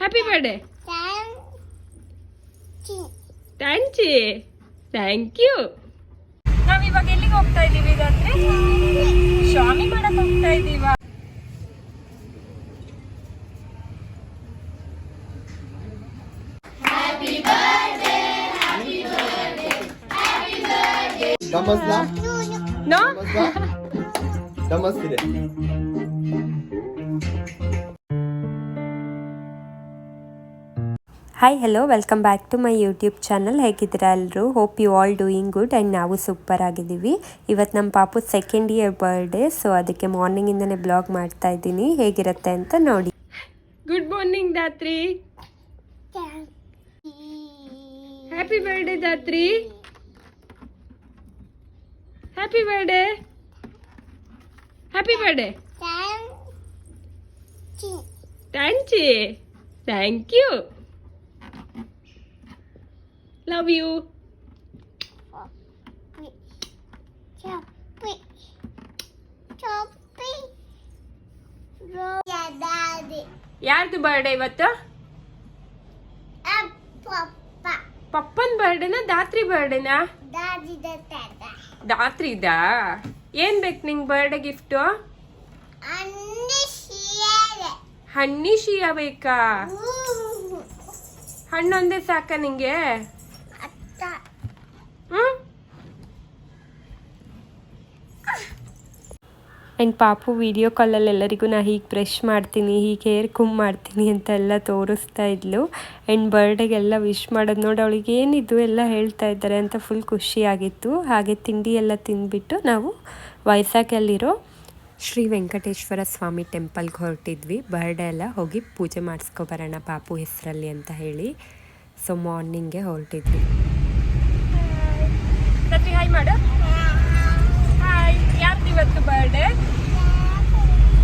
Happy birthday. Thanks. Thank you. ನಾವಿವಾಗ ಎಲ್ಲಿಗೆ ಹೋಗ್ತಾ ಇದೀವಿ ಅಂದ್ರೆ ಶಾಪಿಂಗ್ ಮಾಡಕ್ ಹೋಗ್ತಾ ಇದೀವ. No namaste. Hi hello, welcome back to my YouTube channel. ಹೇಗಿದ್ದೀರಾ ಎಲ್ಲರೂ? Hope you all doing good and ನಾವು ಸೂಪರ್ ಆಗಿದ್ದೀವಿ. ಇವತ್ತು ನಮ್ಮ ಪಾಪು ಸೆಕೆಂಡ್ ಇಯರ್ ಬರ್ಡೇ, ಸೊ ಅದಕ್ಕೆ ಮಾರ್ನಿಂಗಿಂದನೇ ಬ್ಲಾಗ್ ಮಾಡ್ತಾ ಇದ್ದೀನಿ. ಹೇಗಿರುತ್ತೆ ಅಂತ ನೋಡಿ. Good morning Dhatri. Happy birthday Dhatri. Happy birthday. Happy birthday. Thanks. Thank you. Love you. ಯಾರ್ದು ಬರ್ಡೇ ಇವತ್ತು? ಪಪ್ಪನ್ ಬರ್ಡೇನಾ ದಾತ್ರಿ ಬರ್ಡೇನಾ? ದಾತ್ರಿದಾ? ಏನ್ ಬೇಕು ನಿಂಗೆ ಬರ್ಡೇ ಗಿಫ್ಟು? ಹಣ್ಣಿ ಶಿಯಾ ಬೇಕಾ? ಹಣ್ಣೊಂದೇ ಸಾಕ ನಿಂಗೆ? ಆ್ಯಂಡ್ ಪಾಪು ವಿಡಿಯೋ ಕಾಲಲ್ಲಿ ಎಲ್ಲರಿಗೂ ನಾ ಹೀಗೆ ಬ್ರಷ್ ಮಾಡ್ತೀನಿ, ಹೀಗೆ ಹೇರ್ ಕುಮ್ ಮಾಡ್ತೀನಿ ಅಂತ ಎಲ್ಲ ತೋರಿಸ್ತಾ ಇದ್ಲು. ಆ್ಯಂಡ್ ಬರ್ಡೇಗೆಲ್ಲ ವಿಶ್ ಮಾಡೋದು ನೋಡಿ ಅವಳಿಗೆ ಏನಿದು ಎಲ್ಲ ಹೇಳ್ತಾ ಇದ್ದಾರೆ ಅಂತ ಫುಲ್ ಖುಷಿಯಾಗಿತ್ತು. ಹಾಗೆ ತಿಂಡಿ ಎಲ್ಲ ತಿಂದ್ಬಿಟ್ಟು ನಾವು ವೈಸಾಖಲ್ಲಿರೋ ಶ್ರೀ ವೆಂಕಟೇಶ್ವರ ಸ್ವಾಮಿ ಟೆಂಪಲ್ಗೆ ಹೊರಟಿದ್ವಿ. ಬರ್ಡೇ ಎಲ್ಲ ಹೋಗಿ ಪೂಜೆ ಮಾಡಿಸ್ಕೊಬರೋಣ ಪಾಪು ಹೆಸರಲ್ಲಿ ಅಂತ ಹೇಳಿ. ಸೊ ಮಾರ್ನಿಂಗ್ಗೆ ಹೊರಟಿದ್ವಿ. ಹಾಯ್ ಮಾಡು. ಹಾಯ್. ಯಾರ್ದು ಇವತ್ತು ಬರ್ಡೇ?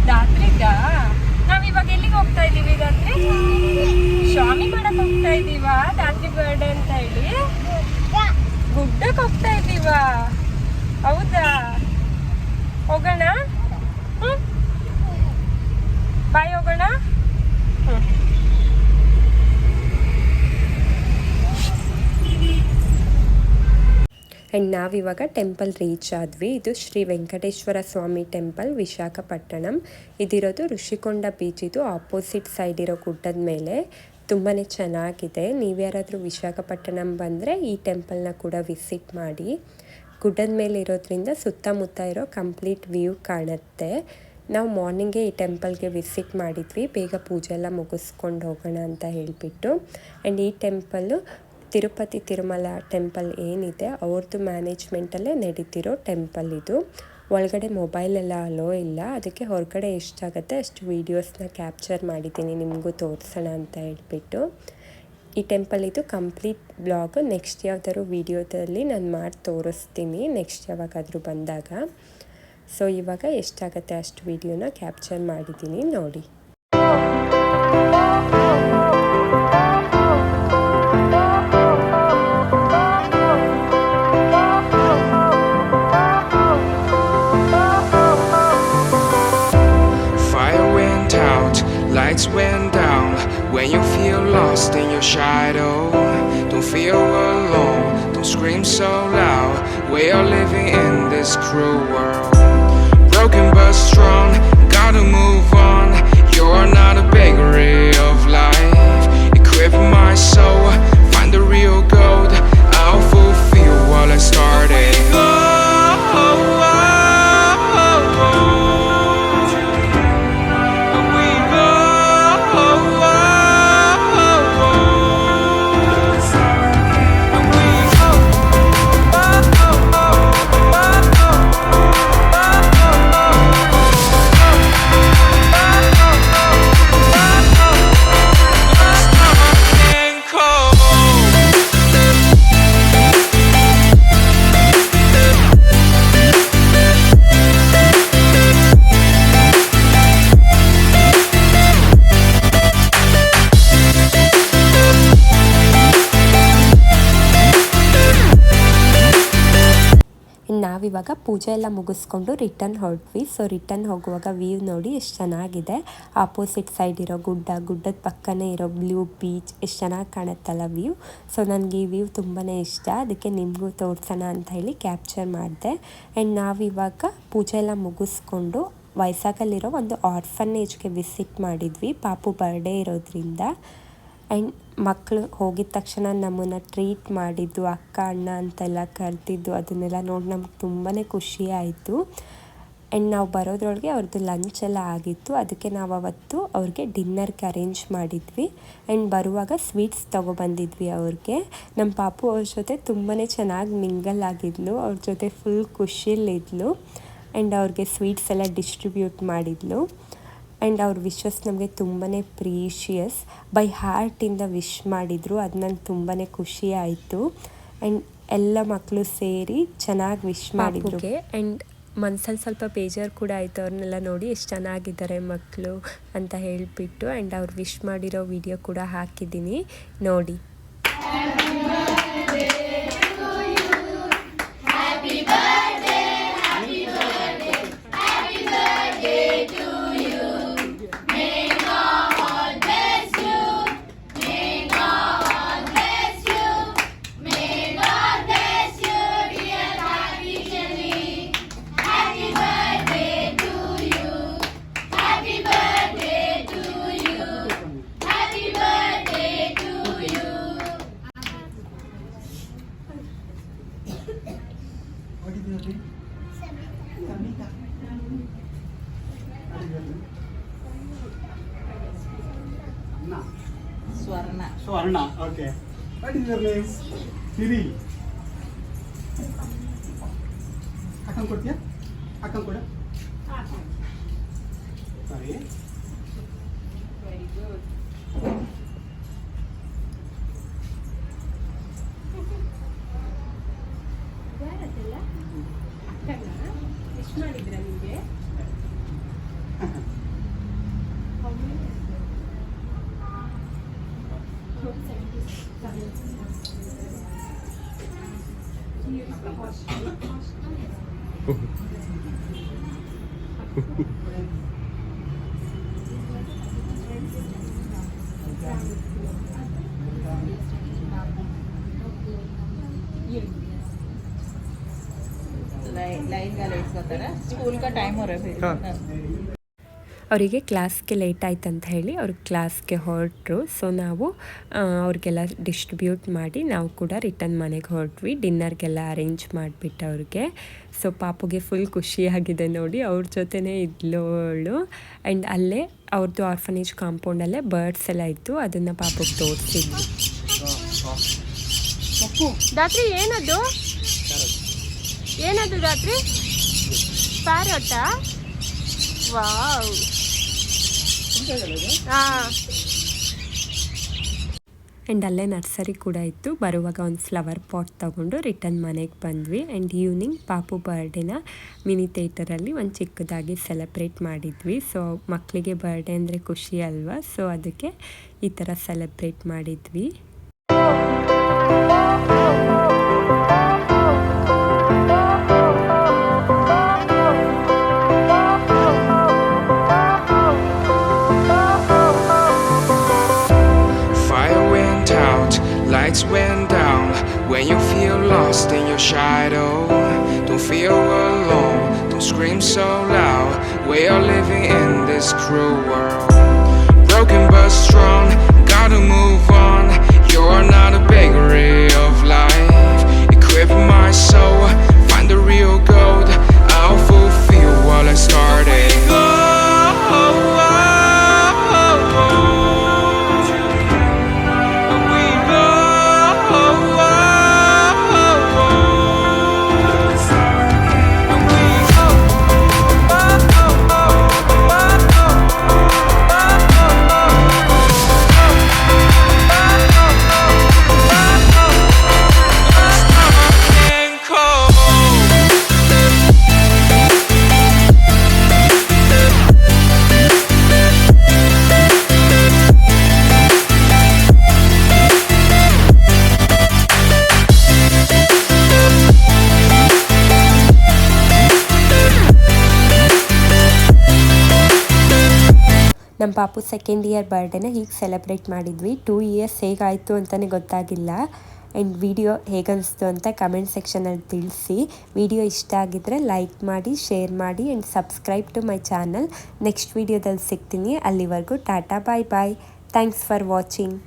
ದಾತ್ರಿಗ. ನಾವಿವಾಗ ಎಲ್ಲಿಗೆ ಹೋಗ್ತಾ ಇದೀವಿ ಅಂದ್ರೆ ಶಾಪಿಂಗ್ ಮಾಡಕ್ ಹೋಗ್ತಾ ಇದೀವ. ದಾತ್ರಿ ಬರ್ಡೇ ಅಂತ ಹೇಳಿ ಗುಡ್ಡಕ್ಕೆ ಹೋಗ್ತಾ ಇದೀವ. ಹೌದಾ? ಹೋಗೋಣ. ಬಾಯ್ ಹೋಗೋಣ. ಆ್ಯಂಡ್ ನಾವಿವಾಗ ಟೆಂಪಲ್ ರೀಚ್ ಆದ್ವಿ. ಇದು ಶ್ರೀ ವೆಂಕಟೇಶ್ವರ ಸ್ವಾಮಿ ಟೆಂಪಲ್, ವಿಶಾಖಪಟ್ಟಣಂ. ಇದಿರೋದು ಋಷಿಕೊಂಡ ಬೀಚ್. ಇದು ಆಪೋಸಿಟ್ ಸೈಡ್ ಇರೋ ಗುಡ್ಡದ ಮೇಲೆ. ತುಂಬಾ ಚೆನ್ನಾಗಿದೆ. ನೀವ್ಯಾರಾದರೂ ವಿಶಾಖಪಟ್ಟಣಂ ಬಂದರೆ ಈ ಟೆಂಪಲ್ನ ಕೂಡ ವಿಸಿಟ್ ಮಾಡಿ. ಗುಡ್ಡದ ಮೇಲೆ ಇರೋದ್ರಿಂದ ಸುತ್ತಮುತ್ತ ಇರೋ ಕಂಪ್ಲೀಟ್ ವ್ಯೂ ಕಾಣುತ್ತೆ. ನಾವು ಮಾರ್ನಿಂಗೇ ಈ ಟೆಂಪಲ್ಗೆ ವಿಸಿಟ್ ಮಾಡಿದ್ವಿ, ಬೇಗ ಪೂಜೆ ಎಲ್ಲ ಮುಗಿಸ್ಕೊಂಡು ಹೋಗೋಣ ಅಂತ ಹೇಳಿಬಿಟ್ಟು. ಆ್ಯಂಡ್ ಈ ಟೆಂಪಲ್ಲು ತಿರುಪತಿ ತಿರುಮಲ ಟೆಂಪಲ್ ಏನಿದೆ ಅವ್ರದ್ದು ಮ್ಯಾನೇಜ್ಮೆಂಟಲ್ಲೇ ನಡೀತಿರೋ ಟೆಂಪಲ್ ಇದು. ಒಳಗಡೆ ಮೊಬೈಲೆಲ್ಲ ಅಲೋ ಇಲ್ಲ, ಅದಕ್ಕೆ ಹೊರಗಡೆ ಎಷ್ಟಾಗುತ್ತೆ ಅಷ್ಟು ವೀಡಿಯೋಸ್ನ ಕ್ಯಾಪ್ಚರ್ ಮಾಡಿದ್ದೀನಿ ನಿಮಗೂ ತೋರಿಸೋಣ ಅಂತ ಹೇಳಿಬಿಟ್ಟು. ಈ ಟೆಂಪಲ್ ಇದು ಕಂಪ್ಲೀಟ್ ಬ್ಲಾಗ್ ನೆಕ್ಸ್ಟ್ ಯಾವ್ದಾದ್ರು ವೀಡಿಯೋದಲ್ಲಿ ನಾನು ಮಾಡಿ ತೋರಿಸ್ತೀನಿ, ನೆಕ್ಸ್ಟ್ ಯಾವಾಗಾದರೂ ಬಂದಾಗ. ಸೊ ಇವಾಗ ಎಷ್ಟಾಗುತ್ತೆ ಅಷ್ಟು ವೀಡಿಯೋನ ಕ್ಯಾಪ್ಚರ್ ಮಾಡಿದ್ದೀನಿ ನೋಡಿ. Lights went down when you feel lost in your shadow. Don't feel alone, don't scream so loud. We are living in this cruel world. Broken but strong, gotta move on. You're not a bakery of life. Equip my soul, find the real gold. I'll fulfill what I started. ನಾವಿವಾಗ ಪೂಜೆ ಎಲ್ಲ ಮುಗಿಸ್ಕೊಂಡು return ಹೊರಟ್ವಿ. So return ಹೋಗುವಾಗ view ನೋಡಿ ಎಷ್ಟು ಚೆನ್ನಾಗಿದೆ. Opposite side ಇರೋ ಗುಡ್ಡದ ಪಕ್ಕನೇ ಇರೋ ಬ್ಲೂ ಬೀಚ್ ಎಷ್ಟು ಚೆನ್ನಾಗಿ ಕಾಣುತ್ತಲ್ಲ ವ್ಯೂ. ಸೊ ನನಗೆ ಈ ವ್ಯೂ ತುಂಬಾ ಇಷ್ಟ, ಅದಕ್ಕೆ ನಿಮಗೂ ತೋರಿಸೋಣ ಅಂತ ಹೇಳಿ ಕ್ಯಾಪ್ಚರ್ ಮಾಡಿದೆ. ಆ್ಯಂಡ್ ನಾವಿವಾಗ ಪೂಜೆ ಎಲ್ಲ ಮುಗಿಸ್ಕೊಂಡು ವೈಸಾಗಲ್ಲಿರೋ ಒಂದು ಆರ್ಫನೇಜ್ಗೆ ವಿಸಿಟ್ ಮಾಡಿದ್ವಿ, ಪಾಪು ಬರ್ಡೇ ಇರೋದ್ರಿಂದ. ಆ್ಯಂಡ್ ಮಕ್ಕಳು ಹೋಗಿದ ತಕ್ಷಣ ನಮ್ಮನ್ನು ಟ್ರೀಟ್ ಮಾಡಿದ್ದು, ಅಕ್ಕ ಅಣ್ಣ ಅಂತೆಲ್ಲ ಕರೆದಿದ್ದು, ಅದನ್ನೆಲ್ಲ ನೋಡಿ ನಮ್ಗೆ ತುಂಬಾ ಖುಷಿ ಆಯಿತು. ಆ್ಯಂಡ್ ನಾವು ಬರೋದ್ರೊಳಗೆ ಅವ್ರದ್ದು ಲಂಚ್ ಎಲ್ಲ ಆಗಿತ್ತು, ಅದಕ್ಕೆ ನಾವು ಅವತ್ತು ಅವ್ರಿಗೆ ಡಿನ್ನರ್ಗೆ ಅರೇಂಜ್ ಮಾಡಿದ್ವಿ. ಆ್ಯಂಡ್ ಬರುವಾಗ ಸ್ವೀಟ್ಸ್ ತೊಗೊಬಂದಿದ್ವಿ ಅವ್ರಿಗೆ. ನಮ್ಮ ಪಾಪು ಅವ್ರ ಜೊತೆ ತುಂಬಾ ಚೆನ್ನಾಗಿ ಮಿಂಗಲ್ ಆಗಿದ್ಲು, ಅವ್ರ ಜೊತೆ ಫುಲ್ ಖುಷಿಲಿದ್ಲು. ಆ್ಯಂಡ್ ಅವ್ರಿಗೆ ಸ್ವೀಟ್ಸ್ ಎಲ್ಲ ಡಿಸ್ಟ್ರಿಬ್ಯೂಟ್ ಮಾಡಿದ್ಲು. ಆ್ಯಂಡ್ ಅವ್ರ ವಿಶಸ್ ನಮಗೆ ತುಂಬಾ ಪ್ರೀಶಿಯಸ್, ಬೈ ಹಾರ್ಟಿಂದ ವಿಶ್ ಮಾಡಿದರು, ಅದು ನಂಗೆ ತುಂಬಾ ಖುಷಿ ಆಯಿತು. ಆ್ಯಂಡ್ ಎಲ್ಲ ಮಕ್ಕಳು ಸೇರಿ ಚೆನ್ನಾಗಿ ವಿಶ್ ಮಾಡಿದ್ರು. ಆ್ಯಂಡ್ ಮನ್ಸಲ್ಲಿ ಸ್ವಲ್ಪ ಬೇಜಾರು ಕೂಡ ಆಯಿತು, ಅವ್ರನ್ನೆಲ್ಲ ನೋಡಿ ಎಷ್ಟು ಚೆನ್ನಾಗಿದ್ದಾರೆ ಮಕ್ಕಳು ಅಂತ ಹೇಳಿಬಿಟ್ಟು. ಆ್ಯಂಡ್ ಅವ್ರು ವಿಶ್ ಮಾಡಿರೋ ವಿಡಿಯೋ ಕೂಡ ಹಾಕಿದ್ದೀನಿ ನೋಡಿ. Swarna, okay. What is your name? Siri. Akam kodtiya? Akam koda? Sorry. Very good. ಯಾರದಲ್ಲ ಅಕ್ಕನ ವಿಶ್ ಮಾಡಿದ್ರ ನಿಮಗೆ? लाइन का लेट होता है, स्कूल का टाइम हो रहा है फिर। ಅವರಿಗೆ ಕ್ಲಾಸ್ಗೆ ಲೇಟ್ ಆಯ್ತು ಅಂತ ಹೇಳಿ ಅವ್ರಿಗೆ ಕ್ಲಾಸ್ಗೆ ಹೊರಟರು. ಸೊ ನಾವು ಅವ್ರಿಗೆಲ್ಲ ಡಿಸ್ಟ್ರಿಬ್ಯೂಟ್ ಮಾಡಿ ನಾವು ಕೂಡ ರಿಟರ್ನ್ ಮನೆಗೆ ಹೊರಟ್ವಿ, ಡಿನ್ನರ್ಗೆಲ್ಲ ಅರೇಂಜ್ ಮಾಡಿಬಿಟ್ಟು ಅವ್ರಿಗೆ. ಸೊ ಪಾಪುಗೆ ಫುಲ್ ಖುಷಿಯಾಗಿದೆ ನೋಡಿ, ಅವ್ರ ಜೊತೆನೇ ಇದ್ಲು ಅವಳು. ಆ್ಯಂಡ್ ಅಲ್ಲೇ ಅವ್ರದ್ದು ಆರ್ಫನೇಜ್ ಕಾಂಪೌಂಡಲ್ಲೇ ಬರ್ಡ್ಸ್ ಎಲ್ಲ ಇತ್ತು, ಅದನ್ನು ಪಾಪುಗೆ ತೋರಿಸಿದ್ವಿ. ರಾತ್ರಿ ಏನದು ರಾತ್ರಿ ಪ್ಯಾರಟಾ? ವಾವ್. ಆ್ಯಂಡ್ ಅಲ್ಲೇ ನರ್ಸರಿ ಕೂಡ ಇತ್ತು. ಬರುವಾಗ ಒಂದು ಫ್ಲವರ್ ಪಾಟ್ ತೊಗೊಂಡು ರಿಟರ್ನ್ ಮನೆಗೆ ಬಂದ್ವಿ. ಆ್ಯಂಡ್ ಈವ್ನಿಂಗ್ ಪಾಪು ಬರ್ಡೇನ ಮಿನಿ ಥಿಯೇಟರಲ್ಲಿ ಒಂದು ಚಿಕ್ಕದಾಗಿ ಸೆಲೆಬ್ರೇಟ್ ಮಾಡಿದ್ವಿ. ಸೊ ಮಕ್ಕಳಿಗೆ ಬರ್ಡೇ ಅಂದರೆ ಖುಷಿ ಅಲ್ವಾ, ಸೊ ಅದಕ್ಕೆ ಈ ಥರ ಸೆಲೆಬ್ರೇಟ್ ಮಾಡಿದ್ವಿ. Lights went down when you feel lost in your shadow. Don't feel alone, don't scream so loud. We are living in this cruel world. Broken but strong, gotta move on. You're not a bakery of life. Equip my soul, find the real gold. I'll fulfill what I started. ನಮ್ಮ ಪಾಪು second year ಬರ್ಡೇನ ಹೀಗೆ celebrate ಮಾಡಿದ್ವಿ. 2 years ಹೇಗಾಯಿತು ಅಂತಲೇ ಗೊತ್ತಾಗಿಲ್ಲ. And video ಹೇಗನ್ನಿಸ್ತು ಅಂತ comment ಸೆಕ್ಷನಲ್ಲಿ ತಿಳಿಸಿ. ವಿಡಿಯೋ ಇಷ್ಟ ಆಗಿದ್ದರೆ ಲೈಕ್ ಮಾಡಿ, ಶೇರ್ ಮಾಡಿ and subscribe to my channel. Next ವಿಡಿಯೋದಲ್ಲಿ ಸಿಗ್ತೀನಿ. ಅಲ್ಲಿವರೆಗೂ ಟಾಟಾ, bye bye. Thanks for watching.